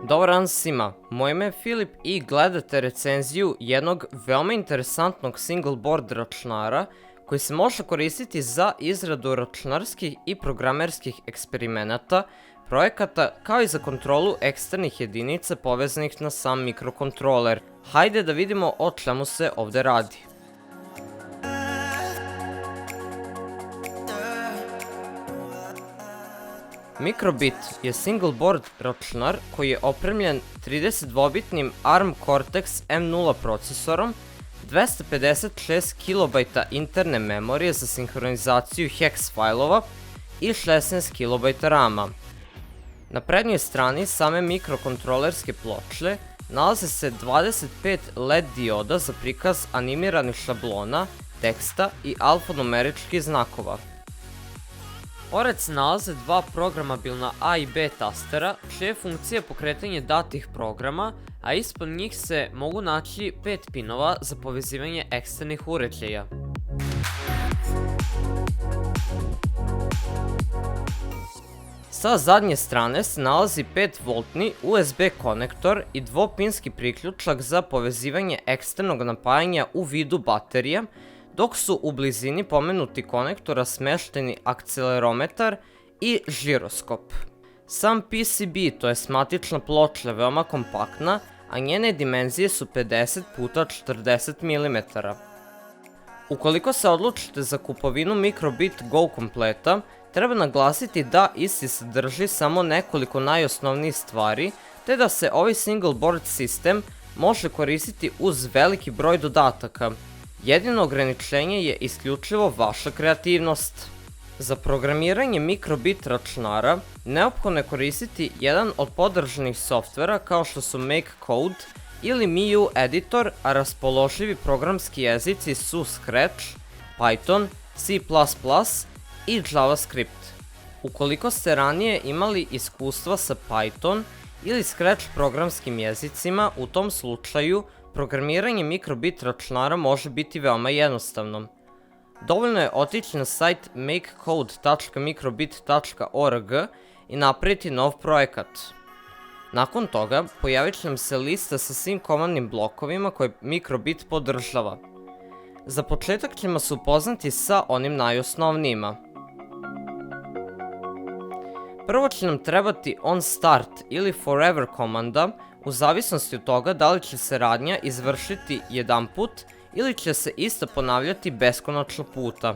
Dobar dan svima, moje ime je Filip i gledate recenziju jednog veoma interesantnog single board računara koji se može koristiti za izradu računarskih i programerskih eksperimenata, projekata kao i za kontrolu eksternih jedinica povezanih na sam mikrokontroler. Hajde da vidimo o čemu se ovde radi. Microbit je single board računar koji je opremljen 32-bitnim ARM Cortex M0 procesorom, 256 KB interne memorije za sinhronizaciju hex fajlova i 16 KB RAM-a. Na prednjoj strani same mikrokontrolerske ploče nalaze se 25 LED dioda za prikaz animiranih šablona, teksta i alfanumeričkih znakova. Pored se nalaze dva programabilna A i B tastera, čija je funkcija pokretanje datih programa, a ispod njih se mogu naći 5 pinova za povezivanje eksternih uređaja. Sa zadnje strane se nalazi 5V USB konektor i dvopinski priključak za povezivanje eksternog napajanja u vidu baterija, dok su u blizini pomenuti konektora smešteni akcelerometar i žiroskop. Sam PCB, to je matična ploča, veoma kompaktna, a njene dimenzije su 50 x 40 mm. Ukoliko se odlučite za kupovinu Microbit Go kompleta, treba naglasiti da isti sadrži samo nekoliko najosnovnijih stvari, te da se ovaj single board sistem može koristiti uz veliki broj dodataka. Jedino ograničenje je isključivo vaša kreativnost. Za programiranje Microbit računara neophodno je koristiti jedan od podržanih softvera kao što su MakeCode ili MIU editor, a raspoloživi programski jezici su Scratch, Python, C++ i JavaScript. Ukoliko ste ranije imali iskustva sa Python ili Scratch programskim jezicima, u tom slučaju programiranje Microbit računara može biti veoma jednostavno. Dovoljno je otići na sajt makecode.microbit.org i napraviti nov projekat. Nakon toga pojavit će nam se lista sa svim komandnim blokovima koje Microbit podržava. Za početak ćemo se upoznati sa onim najosnovnijima. Prvo će nam trebati onStart ili forever komanda, u zavisnosti od toga da li će se radnja izvršiti jedan put ili će se ista ponavljati beskonačno puta.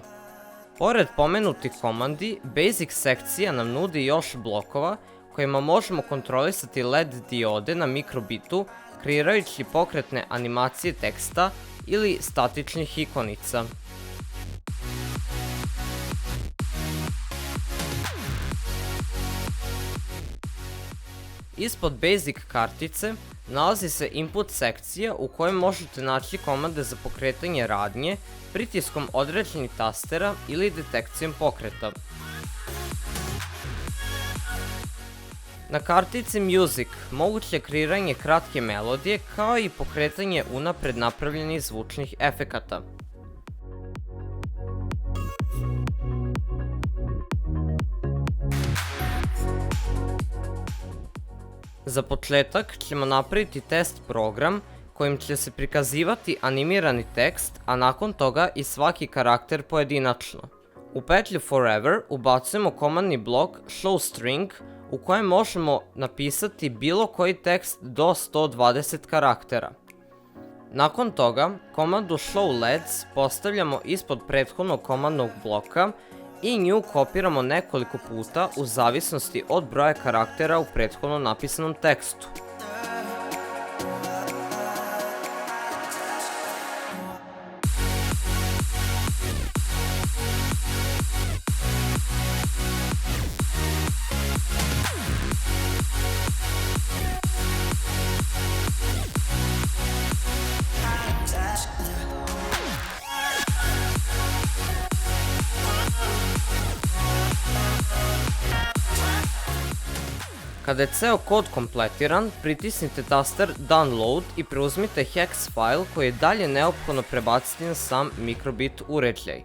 Pored pomenutih komandi, Basic sekcija nam nudi još blokova kojima možemo kontrolisati LED diode na Microbitu, kreirajući pokretne animacije teksta ili statičnih ikonica. Ispod Basic kartice nalazi se Input sekcija u kojoj možete naći komande za pokretanje radnje, pritiskom određenih tastera ili detekcijom pokreta. Na kartici Music moguće je kreiranje kratke melodije kao i pokretanje unapred napravljenih zvučnih efekata. Za početak ćemo napraviti test program kojim će se prikazivati animirani tekst, a nakon toga i svaki karakter pojedinačno. U petlju Forever ubacujemo komandni blok showString u kojem možemo napisati bilo koji tekst do 120 karaktera. Nakon toga komandu showLEDs postavljamo ispod prethodnog komandnog bloka i nju kopiramo nekoliko puta u zavisnosti od broja karaktera u prethodno napisanom tekstu. Kada je ceo kod kompletiran, pritisnite taster Download i preuzmite hex file koji je dalje neophodno prebaciti na sam Microbit uređaj.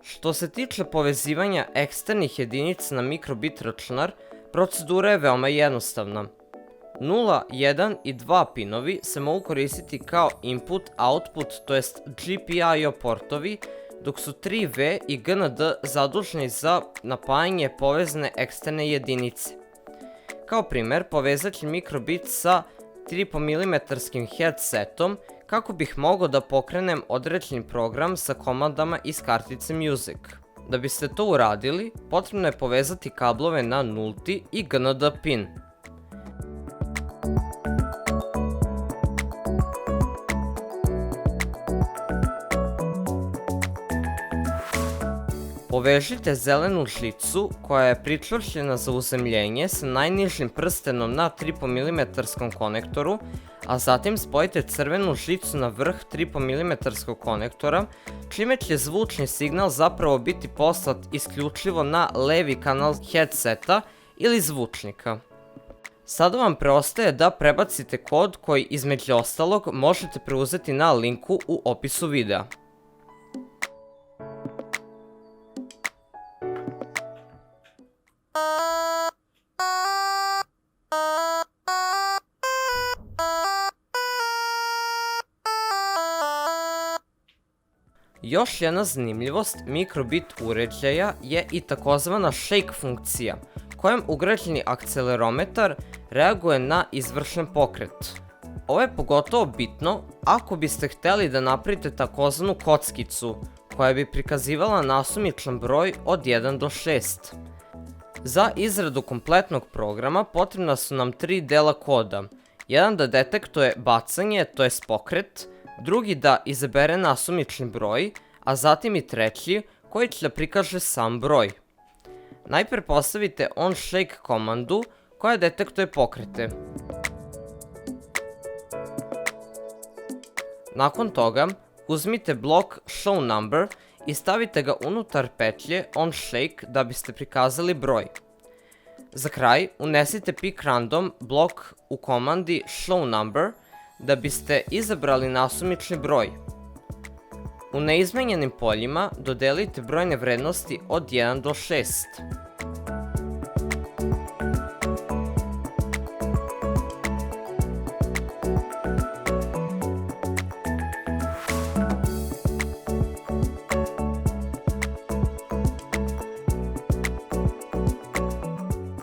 Što se tiče povezivanja eksternih jedinica na mikrobit računar, procedura je veoma jednostavna. 0, 1 i 2 pinovi se mogu koristiti kao input, output, to jest GPIO portovi, dok su 3V i GND zaduženi za napajanje povezane eksterne jedinice. Kao primer, povezat ću mikrobit sa 3,5 mm headsetom kako bih mogao da pokrenem određeni program sa komandama iz kartice Music. Da biste to uradili, potrebno je povezati kablove na nulti i GND pin. Povežite zelenu žlicu koja je pričvršćena za uzemljenje sa najnižim prstenom na 3,5 mm konektoru, a zatim spojite crvenu žlicu na vrh 3,5 mm konektora, čime će zvučni signal zapravo biti poslat isključivo na levi kanal headseta ili zvučnika. Sada vam preostaje da prebacite kod koji između ostalog možete preuzeti na linku u opisu videa. Još jedna zanimljivost mikrobit uređaja je i takozvana shake funkcija, kojom ugrađeni akcelerometar reaguje na izvršen pokret. Ovo je pogotovo bitno ako biste hteli da napravite takozvanu kockicu, koja bi prikazivala nasumičan broj od 1 do 6. Za izradu kompletnog programa potrebna su nam 3 dela koda. Jedan da detektuje bacanje, to jest pokret, drugi da izabere nasumični broj, a zatim i treći koji će da prikaže sam broj. Najpre postavite onShake komandu koja detektuje pokrete. Nakon toga uzmite blok showNumber i stavite ga unutar petlje onShake da biste prikazali broj. Za kraj unesite pick random blok u komandi showNumber da biste izabrali nasumični broj. U neizmenjenim poljima dodelite brojne vrednosti od 1 do 6.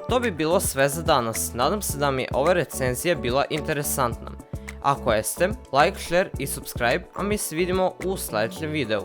To bi bilo sve za danas. Nadam se da mi je ova recenzija bila interesantna. Ako jeste, like, share i subscribe, a mi se vidimo u sljedećem videu.